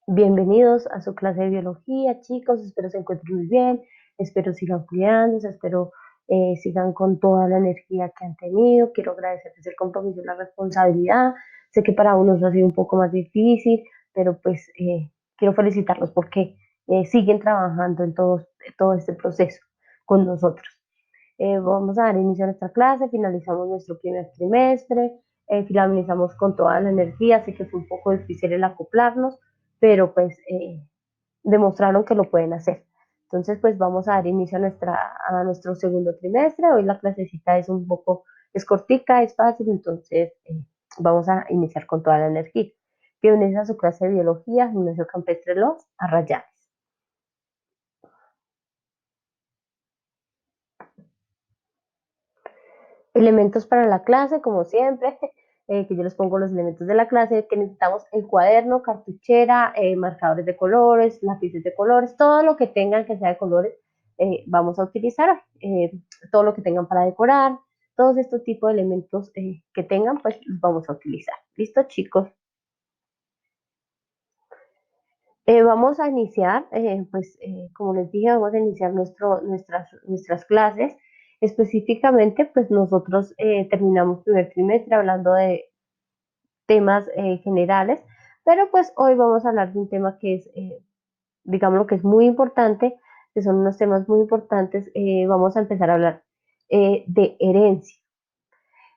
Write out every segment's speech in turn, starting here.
Bienvenidos a su clase de biología, chicos. Espero se encuentren muy bien, espero sigan cuidándose, espero sigan con toda la energía que han tenido. Quiero agradecerles el compromiso y la responsabilidad. Sé que para unos ha sido un poco más difícil, pero pues quiero felicitarlos porque siguen trabajando en todo este proceso con nosotros. Vamos a dar inicio a nuestra clase, finalizamos nuestro primer trimestre, finalizamos con toda la energía. Sé que fue un poco difícil el acoplarnos, pero pues demostraron que lo pueden hacer. Entonces, pues vamos a dar inicio a nuestro segundo trimestre. Hoy la clasecita es cortica, es fácil, entonces vamos a iniciar con toda la energía. Bienvenidos a su clase de biología, Gimnasio Campestre Los Arrayanes. Elementos para la clase, como siempre, que yo les pongo los elementos de la clase, que necesitamos el cuaderno, cartuchera, marcadores de colores, lápices de colores, todo lo que tengan que sea de colores, vamos a utilizar, todo lo que tengan para decorar, todos estos tipos de elementos que tengan, pues los vamos a utilizar. ¿Listo, chicos? Vamos a iniciar, como les dije, vamos a iniciar nuestras clases. Específicamente, pues nosotros terminamos primer trimestre hablando de temas generales, pero pues hoy vamos a hablar de un tema que es, digamos, lo que es muy importante, que son unos temas muy importantes. Vamos a empezar a hablar de herencia.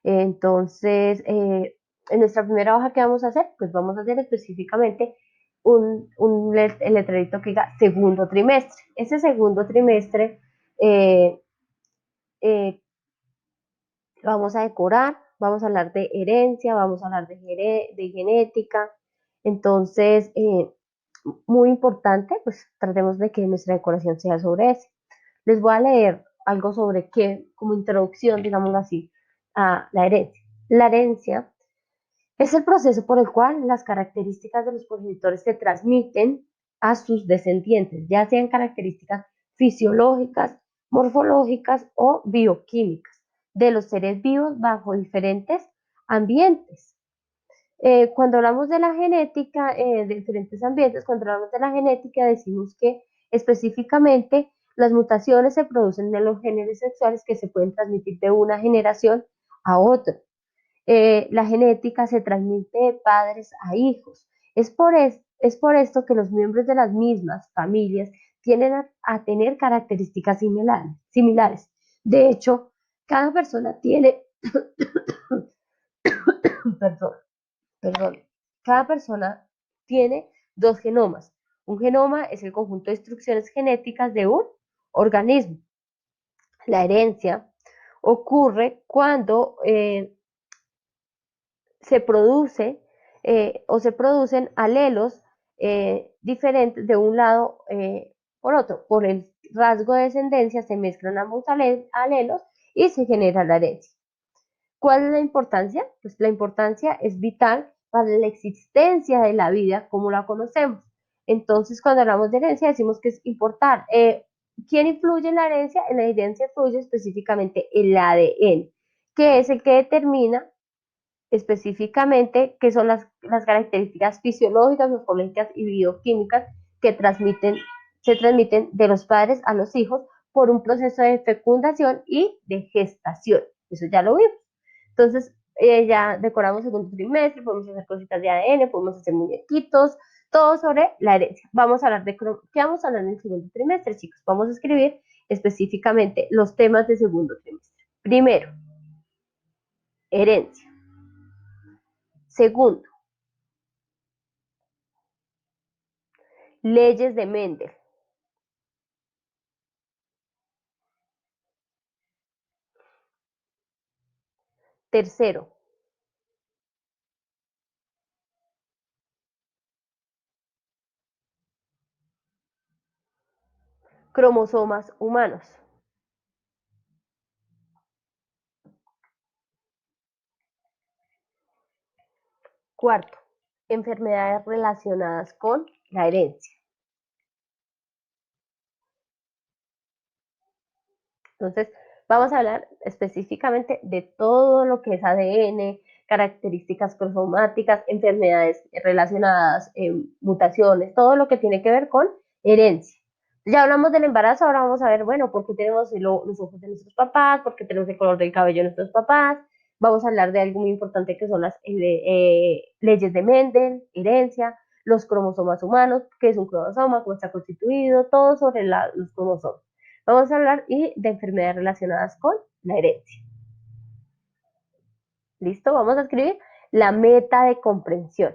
Entonces, en nuestra primera hoja, ¿qué vamos a hacer? Pues vamos a hacer específicamente el letrerito que diga segundo trimestre. Ese segundo trimestre eh, eh, vamos a decorar, vamos a hablar de herencia, vamos a hablar de genética. Entonces, muy importante, pues tratemos de que nuestra decoración sea sobre eso. Les voy a leer algo sobre qué, como introducción, digámoslo así, a la herencia. La herencia es el proceso por el cual las características de los progenitores se transmiten a sus descendientes, ya sean características fisiológicas, morfológicas o bioquímicas de los seres vivos bajo diferentes ambientes. Cuando hablamos de la genética, de diferentes ambientes, cuando hablamos de la genética, decimos que específicamente las mutaciones se producen en los genes sexuales que se pueden transmitir de una generación a otra. La genética se transmite de padres a hijos. Es por esto que los miembros de las mismas familias tienden a tener características similares. De hecho, cada persona tiene, perdón, perdón, cada persona tiene dos genomas. Un genoma es el conjunto de instrucciones genéticas de un organismo. La herencia ocurre cuando se produce o se producen alelos diferentes de un lado por otro. Por el rasgo de descendencia se mezclan ambos alelos y se genera la herencia. ¿Cuál es la importancia? Pues la importancia es vital para la existencia de la vida como la conocemos. Entonces, cuando hablamos de herencia, decimos que es importante. ¿Quién influye en la herencia? En la herencia influye específicamente el ADN, que es el que determina específicamente qué son las características fisiológicas, morfológicas y bioquímicas que se transmiten de los padres a los hijos por un proceso de fecundación y de gestación. Eso ya lo vimos. Entonces, ya decoramos el segundo trimestre, podemos hacer cositas de ADN, podemos hacer muñequitos, todo sobre la herencia. Vamos a hablar de qué vamos a hablar en el segundo trimestre, chicos. Vamos a escribir específicamente los temas de segundo trimestre. Primero, herencia. Segundo, leyes de Mendel. Tercero, cromosomas humanos. Cuarto, enfermedades relacionadas con la herencia. Entonces, vamos a hablar específicamente de todo lo que es ADN, características cromosomáticas, enfermedades relacionadas, mutaciones, todo lo que tiene que ver con herencia. Ya hablamos del embarazo, ahora vamos a ver, bueno, por qué tenemos los ojos de nuestros papás, por qué tenemos el color del cabello de nuestros papás. Vamos a hablar de algo muy importante que son las leyes de Mendel, herencia, los cromosomas humanos, qué es un cromosoma, cómo está constituido, todo sobre los cromosomas. Vamos a hablar de enfermedades relacionadas con la herencia. ¿Listo? Vamos a escribir la meta de comprensión.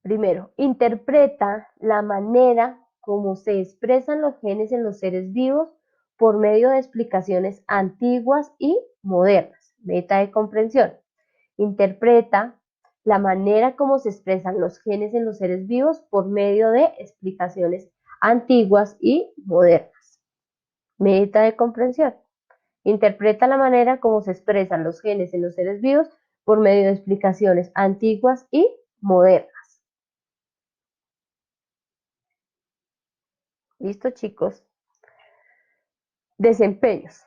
Primero, interpreta la manera como se expresan los genes en los seres vivos por medio de explicaciones antiguas y modernas. Meta de comprensión. Interpreta la manera como se expresan los genes en los seres vivos por medio de explicaciones antiguas y modernas. Meta de comprensión. Interpreta la manera como se expresan los genes en los seres vivos por medio de explicaciones antiguas y modernas. ¿Listo, chicos? Desempeños.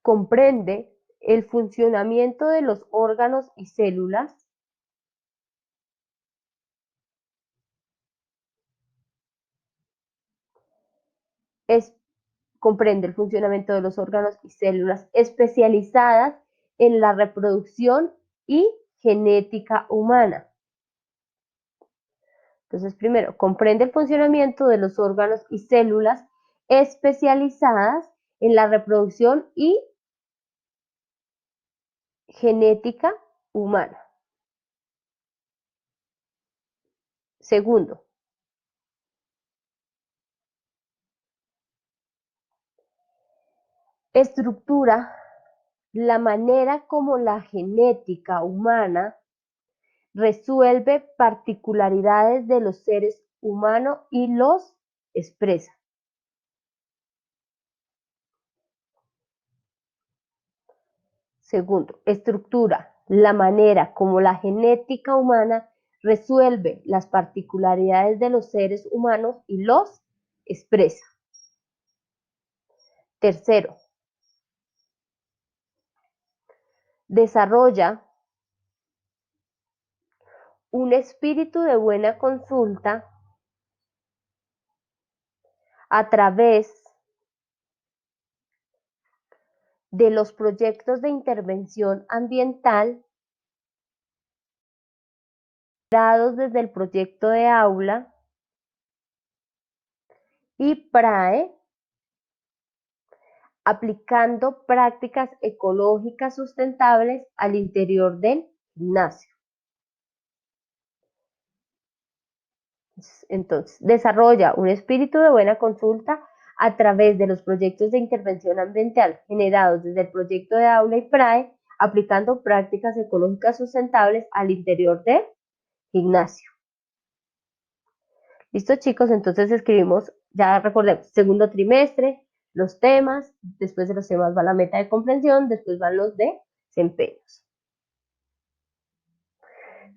Comprende el funcionamiento de los órganos y células. Comprende el funcionamiento de los órganos y células especializadas en la reproducción y genética humana. Entonces, primero, comprende el funcionamiento de los órganos y células especializadas en la reproducción y genética humana. Segundo, estructura la manera como la genética humana resuelve particularidades de los seres humanos y los expresa. Segundo, estructura la manera como la genética humana resuelve las particularidades de los seres humanos y los expresa. Tercero, desarrolla un espíritu de buena consulta a través de los proyectos de intervención ambiental dados desde el proyecto de aula y PRAE, aplicando prácticas ecológicas sustentables al interior del gimnasio. Entonces, desarrolla un espíritu de buena consulta a través de los proyectos de intervención ambiental generados desde el proyecto de aula y PRAE, aplicando prácticas ecológicas sustentables al interior del gimnasio. ¿Listo, chicos? Entonces escribimos, ya recordemos, segundo trimestre, los temas, después de los temas va la meta de comprensión, después van los desempeños.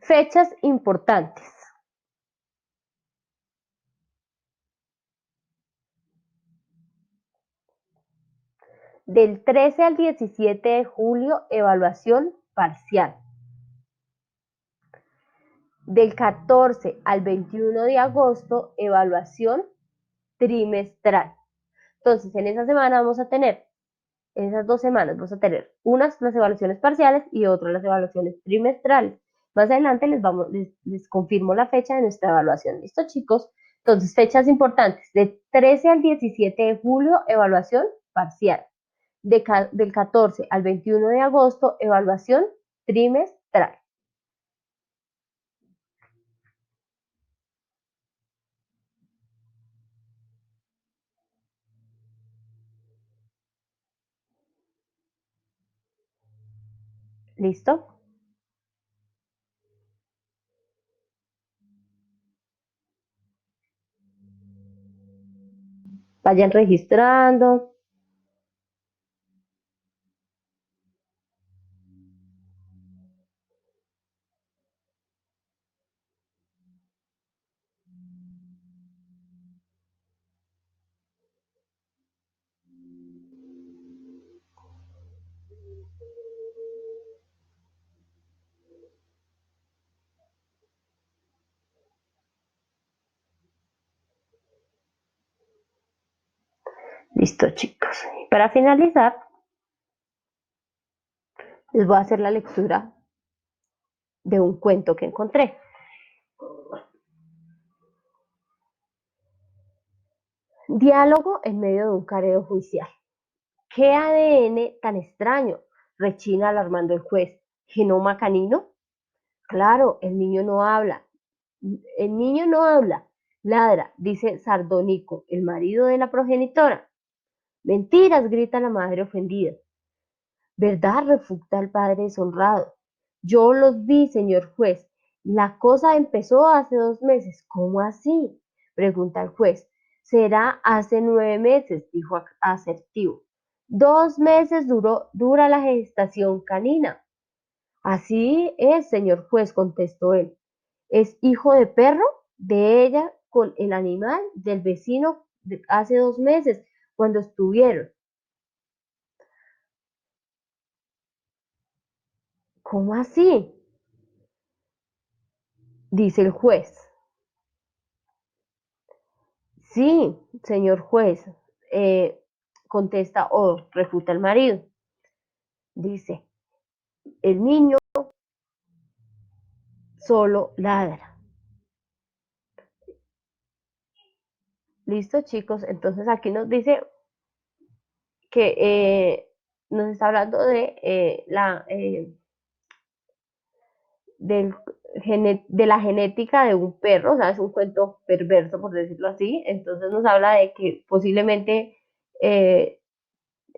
Fechas importantes. Del 13 al 17 de julio, evaluación parcial. Del 14 al 21 de agosto, evaluación trimestral. Entonces, en esa semana vamos a tener, en esas 2 semanas vamos a tener unas las evaluaciones parciales y otras las evaluaciones trimestrales. Más adelante les confirmo la fecha de nuestra evaluación. ¿Listo, chicos? Entonces, fechas importantes. De 13 al 17 de julio, evaluación parcial. Del 14 al 21 de agosto, evaluación trimestral. ¿Listo? Vayan registrando. Listo, chicos. Para finalizar, les voy a hacer la lectura de un cuento que encontré. Diálogo en medio de un careo judicial. ¿Qué ADN tan extraño? Rechina alarmando el juez. ¿Genoma canino? Claro, el niño no habla. El niño no habla. Ladra, dice Sardónico, el marido de la progenitora. Mentiras, grita la madre ofendida. ¿Verdad? Refuta el padre deshonrado. Yo los vi, señor juez. La cosa empezó hace 2 meses. ¿Cómo así? Pregunta el juez. Será hace 9 meses, dijo asertivo. 2 meses dura la gestación canina. Así es, señor juez, contestó él. Es hijo de perro de ella con el animal del vecino hace 2 meses, cuando estuvieron. ¿Cómo así? Dice el juez. Sí, señor juez, eh, contesta o refuta el marido. Dice, el niño solo ladra. Listo, chicos. Entonces aquí nos dice que nos está hablando de del de la genética de un perro, o sea, es un cuento perverso, por decirlo así. Entonces nos habla de que posiblemente eh,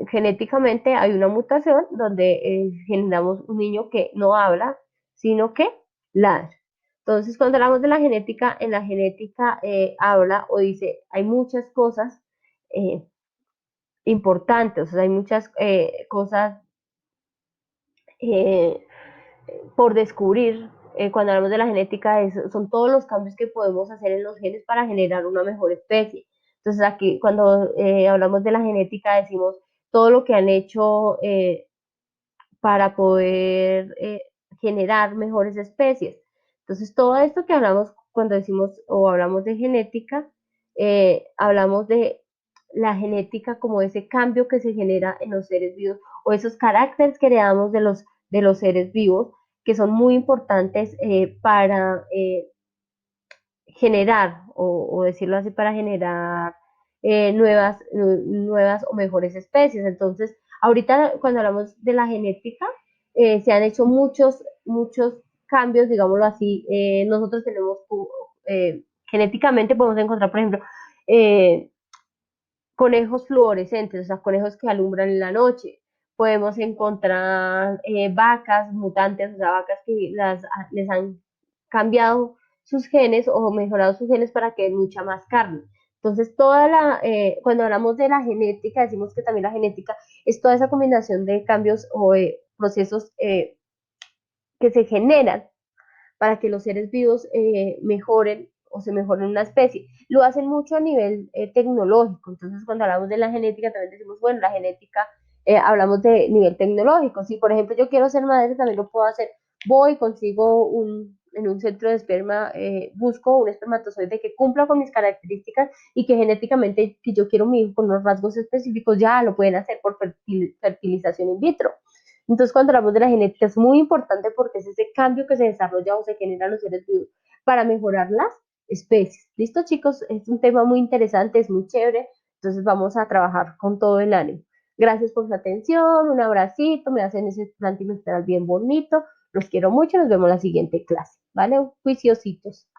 genéticamente hay una mutación donde generamos un niño que no habla, sino que ladra. Entonces, cuando hablamos de la genética, en la genética habla o dice, hay muchas cosas eh, importantes, o sea, hay muchas cosas eh, por descubrir. Cuando hablamos de la genética, son todos los cambios que podemos hacer en los genes para generar una mejor especie. Entonces aquí cuando hablamos de la genética decimos todo lo que han hecho para poder generar mejores especies. Entonces todo esto que hablamos cuando decimos o hablamos de genética, hablamos de la genética como ese cambio que se genera en los seres vivos o esos caracteres que heredamos de los seres vivos que son muy importantes para generar, o decirlo así, para generar nuevas o mejores especies. Entonces, ahorita cuando hablamos de la genética, se han hecho muchos cambios, digámoslo así. Nosotros tenemos, genéticamente podemos encontrar, por ejemplo, eh, conejos fluorescentes, o sea, conejos que alumbran en la noche. Podemos encontrar vacas mutantes, o sea, vacas que les han cambiado sus genes o mejorado sus genes para que den mucha más carne. Entonces, cuando hablamos de la genética, decimos que también la genética es toda esa combinación de cambios o procesos que se generan para que los seres vivos mejoren o se mejoren una especie. Lo hacen mucho a nivel tecnológico. Entonces, cuando hablamos de la genética, también decimos, bueno, la genética, hablamos de nivel tecnológico. Si, por ejemplo, yo quiero ser madre, también lo puedo hacer. Voy, consigo en un centro de esperma, busco un espermatozoide que cumpla con mis características y que genéticamente, que yo quiero mi hijo con unos rasgos específicos, ya lo pueden hacer por fertilización in vitro. Entonces, cuando hablamos de la genética es muy importante porque es ese cambio que se desarrolla o se genera en los seres vivos para mejorar las especies. ¿Listo, chicos? Es un tema muy interesante, es muy chévere, entonces vamos a trabajar con todo el ánimo. Gracias por su atención, un abracito, me hacen ese plan trimestral bien bonito, los quiero mucho, nos vemos en la siguiente clase, ¿vale? Juiciositos.